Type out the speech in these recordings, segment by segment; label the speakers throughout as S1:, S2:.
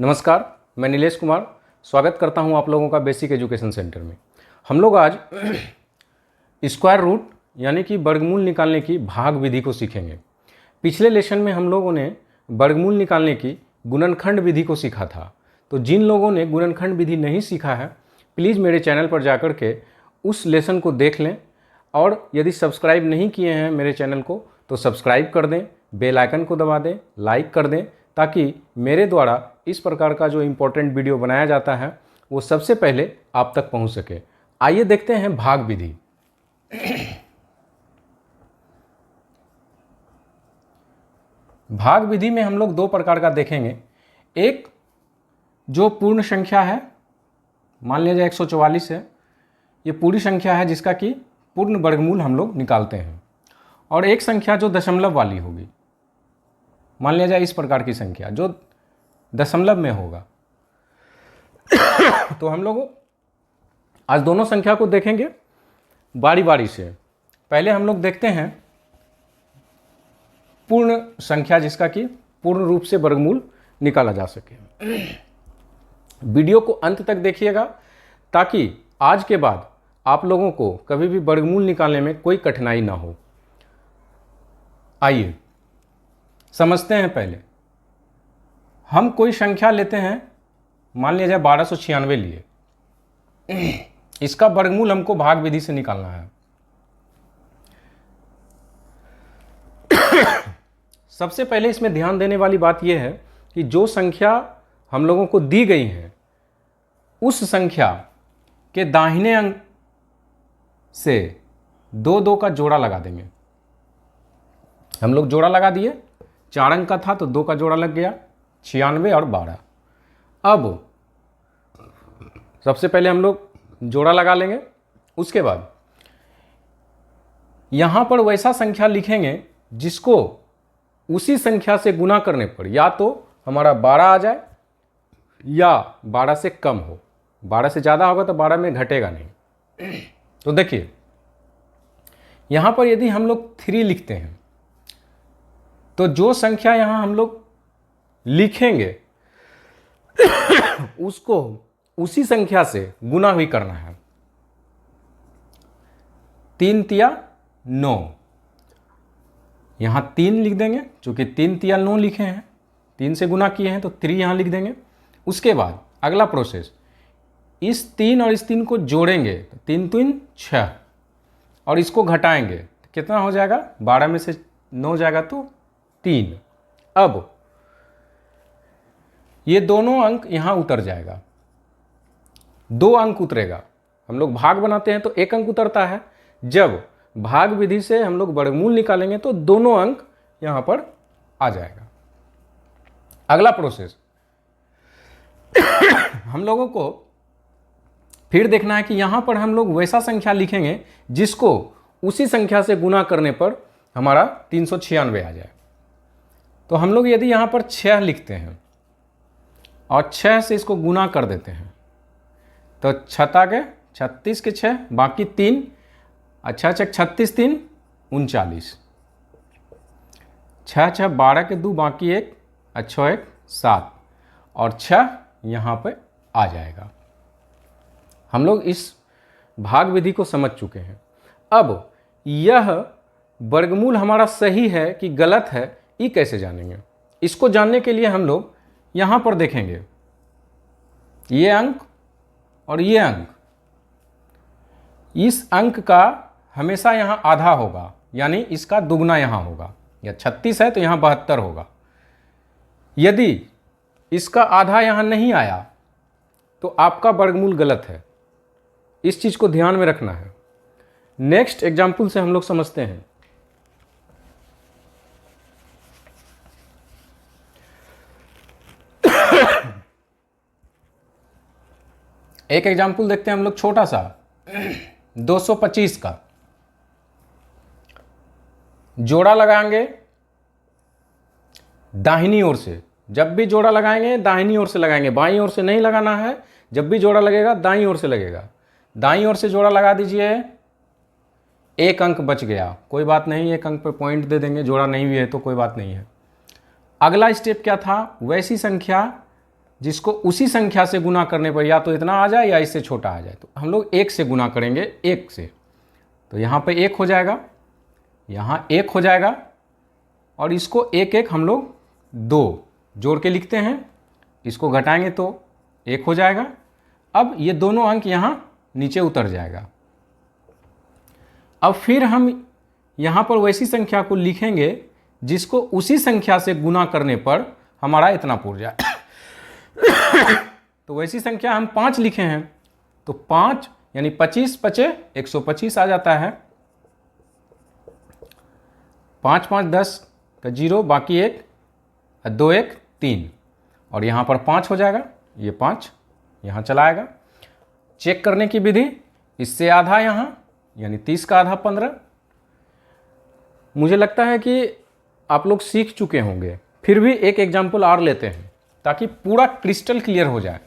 S1: नमस्कार, मैं नीलेश कुमार स्वागत करता हूं आप लोगों का बेसिक एजुकेशन सेंटर में। हम लोग आज स्क्वायर रूट यानी कि वर्गमूल निकालने की भाग विधि को सीखेंगे। पिछले लेसन में हम लोगों ने वर्गमूल निकालने की गुणनखंड विधि को सीखा था। तो जिन लोगों ने गुणनखंड विधि नहीं सीखा है, प्लीज़ मेरे चैनल पर जाकर के उस लेसन को देख लें, और यदि सब्सक्राइब नहीं किए हैं मेरे चैनल को तो सब्सक्राइब कर दें, बेल आइकन को दबा दें, लाइक कर दें, ताकि मेरे द्वारा इस प्रकार का जो इम्पोर्टेंट वीडियो बनाया जाता है वो सबसे पहले आप तक पहुंच सके। आइए देखते हैं भाग विधि। भाग विधि में हम लोग दो प्रकार का देखेंगे। एक जो पूर्ण संख्या है, मान लिया जाए 144 है, ये पूरी संख्या है जिसका कि पूर्ण वर्गमूल हम लोग निकालते हैं। और एक संख्या जो दशमलव वाली होगी, मान लिया जाए इस प्रकार की संख्या जो दशमलव में होगा। तो हम लोग आज दोनों संख्या को देखेंगे बारी बारी से। पहले हम लोग देखते हैं पूर्ण संख्या जिसका कि पूर्ण रूप से वर्गमूल निकाला जा सके। वीडियो को अंत तक देखिएगा ताकि आज के बाद आप लोगों को कभी भी वर्गमूल निकालने में कोई कठिनाई ना हो। आइए समझते हैं। पहले हम कोई संख्या लेते हैं, मान लिया जाए 1296 लिए। इसका वर्गमूल हमको भाग विधि से निकालना है। सबसे पहले इसमें ध्यान देने वाली बात यह है कि जो संख्या हम लोगों को दी गई है उस संख्या के दाहिने अंक से 2 का जोड़ा लगा देंगे। हम लोग जोड़ा लगा दिए, 4 अंक का था तो 2 का जोड़ा लग गया, 96 और 12। अब सबसे पहले हम लोग जोड़ा लगा लेंगे। उसके बाद यहां पर वैसा संख्या लिखेंगे जिसको उसी संख्या से गुना करने पर या तो हमारा 12 आ जाए या 12 से कम हो। 12 से ज़्यादा होगा तो 12 में घटेगा नहीं। तो देखिए यहां पर यदि हम लोग 3 लिखते हैं तो जो संख्या यहां हम लोग लिखेंगे उसको उसी संख्या से गुना भी करना है। 3 तिया 9, यहां 3 लिख देंगे, चूंकि 3 तिया 9 लिखे हैं, 3 से गुना किए हैं तो 3 यहां लिख देंगे। उसके बाद अगला प्रोसेस, इस 3 और इस 3 को जोड़ेंगे तो 3 3 6, और इसको घटाएंगे तो कितना हो जाएगा, 12 में से 9 जाएगा तो 3। अब ये दोनों अंक यहां उतर जाएगा, 2 अंक उतरेगा। हम लोग भाग बनाते हैं तो 1 अंक उतरता है। जब भाग विधि से हम लोग वर्गमूल निकालेंगे तो दोनों अंक यहां पर आ जाएगा। अगला प्रोसेस हम लोगों को फिर देखना है कि यहां पर हम लोग वैसा संख्या लिखेंगे जिसको उसी संख्या से गुना करने पर हमारा 396 आ जाए। तो हम लोग यदि यहां पर 6 लिखते हैं और 6 से इसको गुना कर देते हैं तो 6 के 36 के 6, बाकी 3, अच्छा 36 3 39, 6 6 12 के 2, बाकी 1, अच्छा 1 7, और 6 यहाँ पे आ जाएगा। हम लोग इस भाग विधि को समझ चुके हैं। अब यह वर्गमूल हमारा सही है कि गलत है, ये कैसे जानेंगे? इसको जानने के लिए हम लोग यहाँ पर देखेंगे ये अंक और ये अंक। इस अंक का हमेशा यहाँ आधा होगा, यानी इसका दुगना यहाँ होगा। या 36 है तो यहाँ 72 होगा। यदि इसका आधा यहाँ नहीं आया तो आपका वर्गमूल गलत है। इस चीज़ को ध्यान में रखना है। नेक्स्ट एग्जाम्पल से हम लोग समझते हैं। एक एग्जाम्पल देखते हैं हम लोग छोटा सा, 225 का। जोड़ा लगाएंगे दाहिनी ओर से। जब भी जोड़ा लगाएंगे दाहिनी ओर से लगाएंगे, बाईं ओर से नहीं लगाना है। जब भी जोड़ा लगेगा दाईं ओर से लगेगा। दाईं ओर से जोड़ा लगा दीजिए, 1 अंक बच गया, कोई बात नहीं, 1 अंक पे पॉइंट दे देंगे। जोड़ा नहीं भी है तो कोई बात नहीं है। अगला स्टेप क्या था, वैसी संख्या जिसको उसी संख्या से गुना करने पर या तो इतना आ जाए या इससे छोटा आ जाए। तो हम लोग 1 से गुना करेंगे, 1 से, तो यहाँ पे 1 हो जाएगा, यहाँ 1 हो जाएगा, और इसको 1 1 हम लोग 2 जोड़ के लिखते हैं, इसको घटाएंगे तो 1 हो जाएगा। अब ये दोनों अंक यहाँ नीचे उतर जाएगा। अब फिर हम यहाँ पर वैसी संख्या को लिखेंगे जिसको उसी संख्या से गुना करने पर हमारा इतना पूर जाए। तो वैसी संख्या हम 5 लिखे हैं, तो 5 यानी 25 पचे 125 आ जाता है। 5 5 10 का 0, बाकी 1, 2 1 3, और यहाँ पर 5 हो जाएगा, ये 5 यहाँ चला आएगा। चेक करने की विधि, इससे आधा यहाँ यानी 30 का आधा 15। मुझे लगता है कि आप लोग सीख चुके होंगे, फिर भी एक एग्जाम्पल और लेते हैं ताकि पूरा क्रिस्टल क्लियर हो जाए,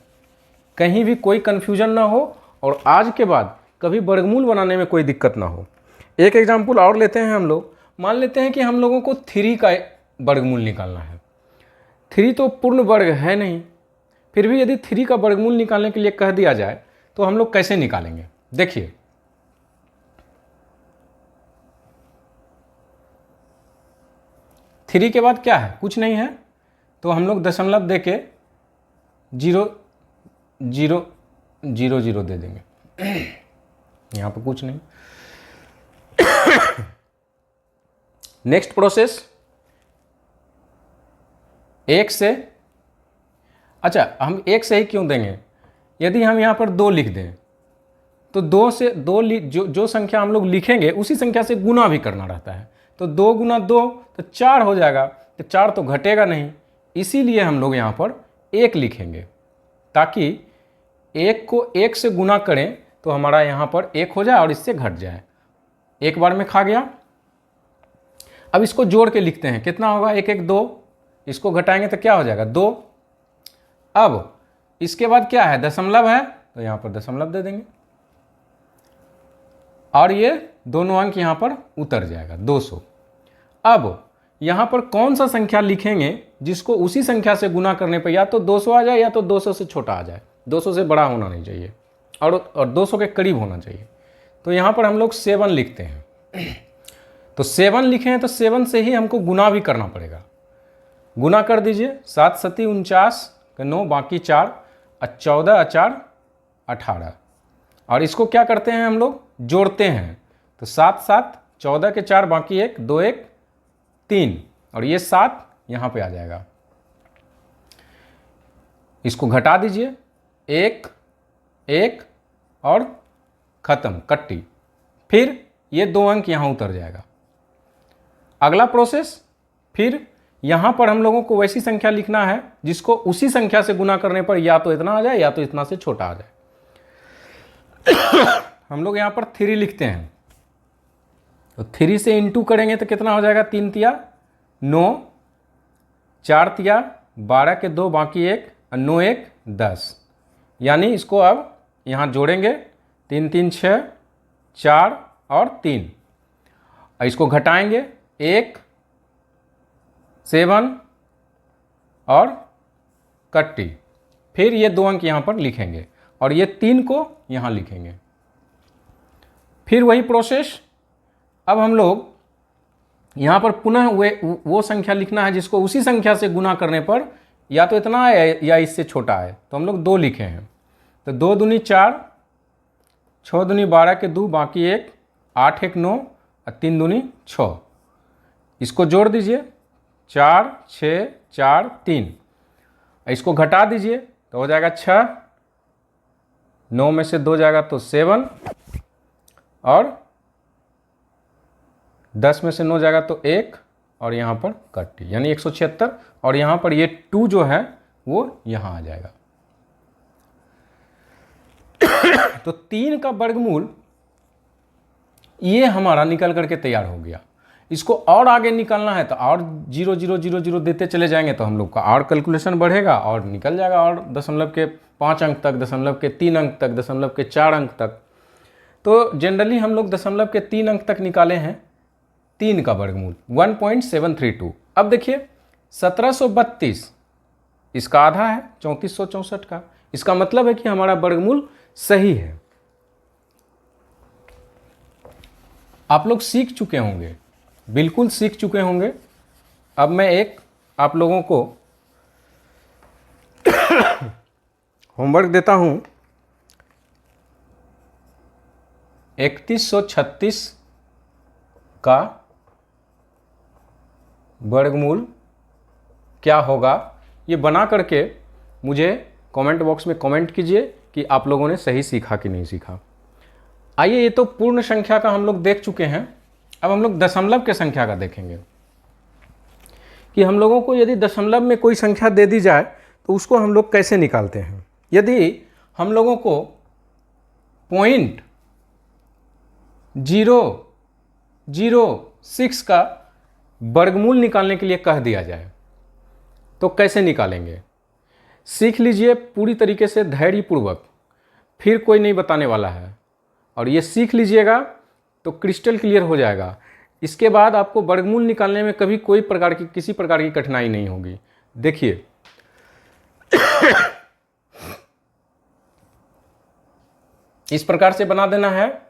S1: कहीं भी कोई कन्फ्यूजन ना हो और आज के बाद कभी वर्गमूल बनाने में कोई दिक्कत ना हो। एक एग्जाम्पल और लेते हैं हम लोग। मान लेते हैं कि हम लोगों को 3 का वर्गमूल निकालना है। 3 तो पूर्ण वर्ग है नहीं, फिर भी यदि 3 का वर्गमूल निकालने के लिए कह दिया जाए तो हम लोग कैसे निकालेंगे? देखिए, थ्री के बाद क्या है? कुछ नहीं है, तो हम लोग दशमलव दे के 0 0 0 0 दे देंगे। यहाँ पर कुछ नहीं। नेक्स्ट प्रोसेस, 1 से, अच्छा हम 1 से ही क्यों देंगे? यदि हम यहाँ पर 2 लिख दें तो 2 से 2 जो संख्या हम लोग लिखेंगे उसी संख्या से गुना भी करना रहता है, तो 2 गुना 2 तो 4 हो जाएगा, तो 4 तो घटेगा नहीं, इसीलिए हम लोग यहाँ पर 1 लिखेंगे, ताकि 1 को 1 से गुना करें तो हमारा यहाँ पर 1 हो जाए और इससे घट जाए। एक बार में खा गया। अब इसको जोड़ के लिखते हैं, कितना होगा? 1 1 2, इसको घटाएंगे तो क्या हो जाएगा? 2। अब इसके बाद क्या है? दशमलव है, तो यहाँ पर दशमलव दे देंगे और ये दोनों अंक यहाँ पर उतर जाएगा, 200। अब यहाँ पर कौन सा संख्या लिखेंगे जिसको उसी संख्या से गुना करने पर या तो 200 आ जाए या तो 200 से छोटा आ जाए, 200 से बड़ा होना नहीं चाहिए और 200 के करीब होना चाहिए। तो यहाँ पर हम लोग 7 लिखते हैं। तो 7 लिखे हैं तो 7 से ही हमको गुना भी करना पड़ेगा। गुना कर दीजिए, 7 7 49 का 9, बाकी 4, 14 4 18, और इसको क्या करते हैं हम लोग? जोड़ते हैं। तो 7 7 14 के 4, बाकी 1, 2 1 3, और ये 7 यहाँ पे आ जाएगा। इसको घटा दीजिए, 1 1 और ख़त्म, कट्टी। फिर ये 2 अंक यहाँ उतर जाएगा। अगला प्रोसेस, फिर यहाँ पर हम लोगों को वैसी संख्या लिखना है जिसको उसी संख्या से गुना करने पर या तो इतना आ जाए या तो इतना से छोटा आ जाए। हम लोग यहाँ पर 3 लिखते हैं, तो 3 से इंटू करेंगे तो कितना हो जाएगा? 3 तिया 9, 4 तिया 12 के 2, बाकी 1, 9 1 10, यानी इसको अब यहाँ जोड़ेंगे, 3 3 6 4 और 3, इसको घटाएंगे, 1 7 और कट्टी। फिर ये 2 अंक यहाँ पर लिखेंगे और ये 3 को यहाँ लिखेंगे। फिर वही प्रोसेस, अब हम लोग यहाँ पर पुनः वो संख्या लिखना है जिसको उसी संख्या से गुना करने पर या तो इतना है या इससे छोटा है, तो हम लोग 2 लिखे हैं। तो 2 दूनी 4, 6 दूनी 12 के 2, बाकी 1, 8 1 9 और 3 दूनी 6, इसको जोड़ दीजिए, 4 6 4 3, इसको घटा दीजिए तो हो जाएगा 6, 9 में से 2 जाएगा तो 7, और 10 में से 9 जाएगा तो 1, और यहाँ पर कट्टी, यानी 176, और यहाँ पर ये 2 जो है वो यहाँ आ जाएगा। तो 3 का वर्गमूल ये हमारा निकल करके तैयार हो गया। इसको और आगे निकालना है तो और 0 0 0 0 देते चले जाएंगे तो हम लोग का और कैलकुलेशन बढ़ेगा और निकल जाएगा, और दशमलव के 5 अंक तक, दशमलव के 3 अंक तक, दशमलव के 4 अंक तक। तो जनरली हम लोग दशमलव के 3 अंक तक निकाले हैं 3 का वर्गमूल 1.732। अब देखिए 1732 इसका आधा है 3464 का। इसका मतलब है कि हमारा वर्गमूल सही है। आप लोग सीख चुके होंगे, बिल्कुल सीख चुके होंगे। अब मैं एक आप लोगों को होमवर्क देता हूं। 3136 का वर्गमूल क्या होगा, ये बना करके मुझे कमेंट बॉक्स में कमेंट कीजिए कि आप लोगों ने सही सीखा कि नहीं सीखा। आइए, ये तो पूर्ण संख्या का हम लोग देख चुके हैं। अब हम लोग दशमलव के संख्या का देखेंगे कि हम लोगों को यदि दशमलव में कोई संख्या दे दी जाए तो उसको हम लोग कैसे निकालते हैं। यदि हम लोगों को 0.006 का वर्गमूल निकालने के लिए कह दिया जाए तो कैसे निकालेंगे, सीख लीजिए पूरी तरीके से धैर्यपूर्वक, फिर कोई नहीं बताने वाला है। और ये सीख लीजिएगा तो क्रिस्टल क्लियर हो जाएगा। इसके बाद आपको वर्गमूल निकालने में कभी कोई प्रकार की किसी प्रकार की कठिनाई नहीं होगी। देखिए इस प्रकार से बना देना है।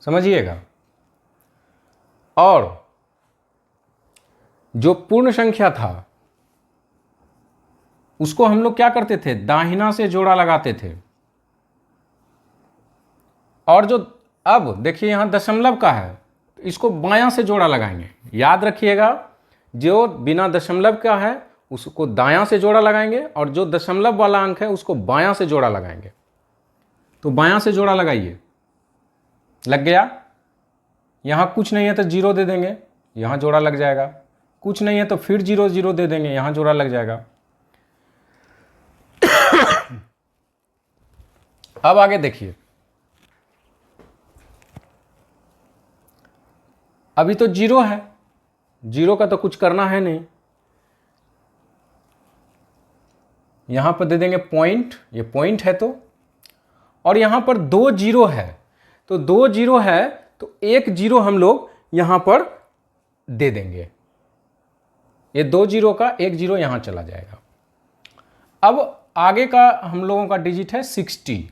S1: समझिएगा। और जो पूर्ण संख्या था उसको हम लोग क्या करते थे, दाहिना से जोड़ा लगाते थे। और जो अब देखिए यहां दशमलव का है तो इसको बायां से जोड़ा लगाएंगे। याद रखिएगा, जो बिना दशमलव का है उसको दायां से जोड़ा लगाएंगे और जो दशमलव वाला अंक है उसको बायां से जोड़ा लगाएंगे। तो बायां से जोड़ा लगाइए। लग गया। यहां कुछ नहीं है तो 0 दे देंगे, यहां जोड़ा लग जाएगा। कुछ नहीं है तो फिर 0 0 दे देंगे, यहां जोड़ा लग जाएगा। अब आगे देखिए, अभी तो 0 है, 0 का तो कुछ करना है नहीं। यहां पर दे देंगे पॉइंट, ये पॉइंट है तो। और यहां पर 2 0 है तो 2 0 है तो 1 0 हम लोग यहां पर दे देंगे। ये 2 0 का 1 0 यहां चला जाएगा। अब आगे का हम लोगों का डिजिट है 60।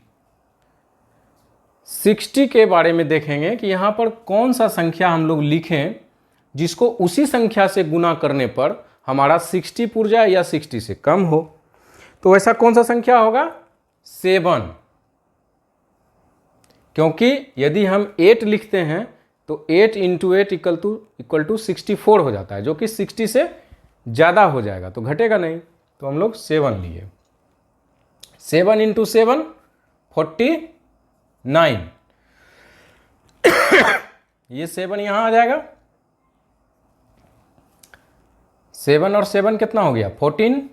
S1: 60 के बारे में देखेंगे कि यहां पर कौन सा संख्या हम लोग लिखें जिसको उसी संख्या से गुना करने पर हमारा 60 पुर जाए या 60 से कम हो। तो ऐसा कौन सा संख्या होगा, 7। क्योंकि यदि हम 8 लिखते हैं तो 8 × 8 इक्वल टू 64 हो जाता है, जो कि 60 से ज़्यादा हो जाएगा तो घटेगा नहीं। तो हम लोग 7 लिए। 7 × 7 49। ये 7 यहां आ जाएगा। 7 और 7 कितना हो गया, 14।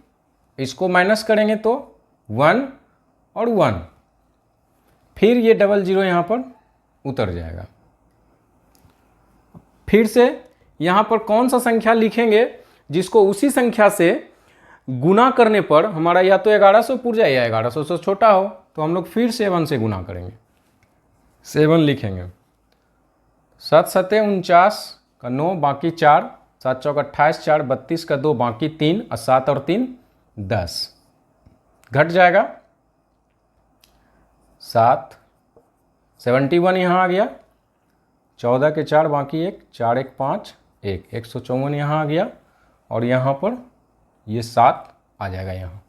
S1: इसको माइनस करेंगे तो 1 और 1। फिर ये 00 यहां पर उतर जाएगा। फिर से यहां पर कौन सा संख्या लिखेंगे जिसको उसी संख्या से गुना करने पर हमारा या तो 1100 पुर जाए या 1100 से छोटा हो। तो हम लोग फिर 7 से गुना करेंगे, 7 लिखेंगे। 7 7 49 का 9 बाकी 4, 7 चौक 28, 4 32 का 2 बाकी 3 और 7 और 3 10 घट जाएगा। 7 71 यहाँ आ गया। 14 के 4 बाकी 1, 4 1 5 1, 154 यहाँ आ गया। और यहाँ पर ये 7 आ जाएगा यहाँ।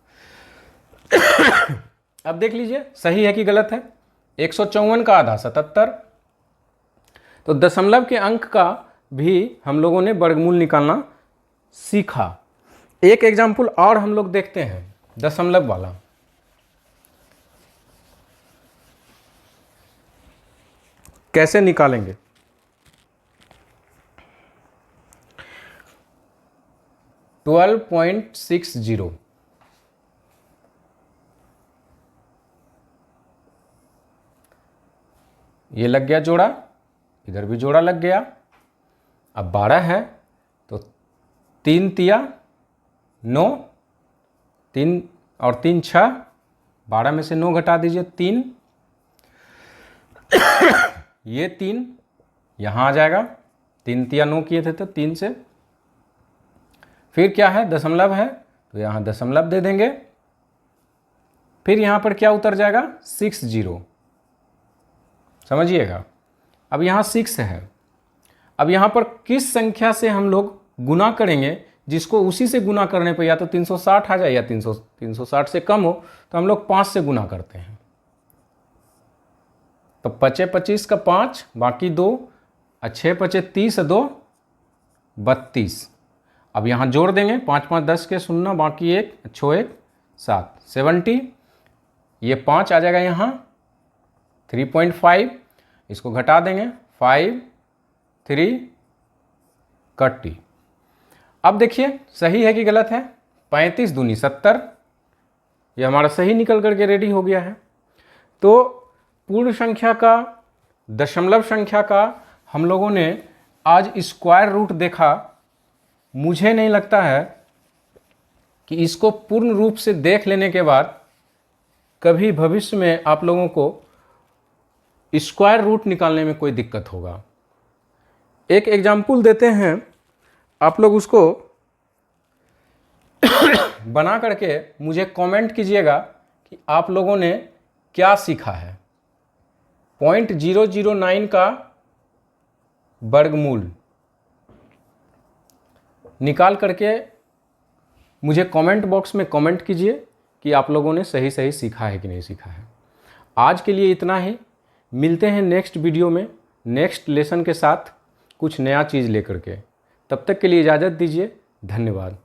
S1: अब देख लीजिए सही है कि गलत है। 154 का आधा 77। तो दशमलव के अंक का भी हम लोगों ने वर्गमूल निकालना सीखा। एक एग्जाम्पल और हम लोग देखते हैं दशमलव वाला। कैसे निकालेंगे, $12.60। ये लग गया जोड़ा, इधर भी जोड़ा लग गया। अब 12 है तो 3 तिया 9, 3 और 3 6, 12 में से 9 घटा दीजिए 3। ये 3 यहाँ आ जाएगा, 3 तिया 9 किए थे तो 3 से, फिर क्या है दशमलव है तो यहाँ दशमलव दे देंगे, फिर यहाँ पर क्या उतर जाएगा 60, समझिएगा। अब यहाँ 6 है, अब यहाँ पर किस संख्या से हम लोग गुना करेंगे जिसको उसी से गुना करने पर या तो 360 आ जाए या 360 से कम हो तो हम लोग 5 से गुना करते हैं। तो 5 25 का 5 बाकी 2, 6 5 30 2 32। अब यहाँ जोड़ देंगे 5 5 10 के 0 बाकी 1 6 1 7 70, ये 5 आ जाएगा यहाँ 3.5, इसको घटा देंगे 5 3 30। अब देखिए सही है कि गलत है, 35 दूनी 70, ये हमारा सही निकल करके रेडी हो गया है। तो पूर्ण संख्या का, दशमलव संख्या का हम लोगों ने आज स्क्वायर रूट देखा। मुझे नहीं लगता है कि इसको पूर्ण रूप से देख लेने के बाद कभी भविष्य में आप लोगों को स्क्वायर रूट निकालने में कोई दिक्कत होगा। एक एग्जाम्पल देते हैं, आप लोग उसको बना करके मुझे कमेंट कीजिएगा कि आप लोगों ने क्या सीखा है। 0.009 का वर्गमूल निकाल करके मुझे कमेंट बॉक्स में कमेंट कीजिए कि आप लोगों ने सही सही सीखा है कि नहीं सीखा है। आज के लिए इतना ही, मिलते हैं नेक्स्ट वीडियो में नेक्स्ट लेसन के साथ कुछ नया चीज़ लेकर के। तब तक के लिए इजाज़त दीजिए, धन्यवाद।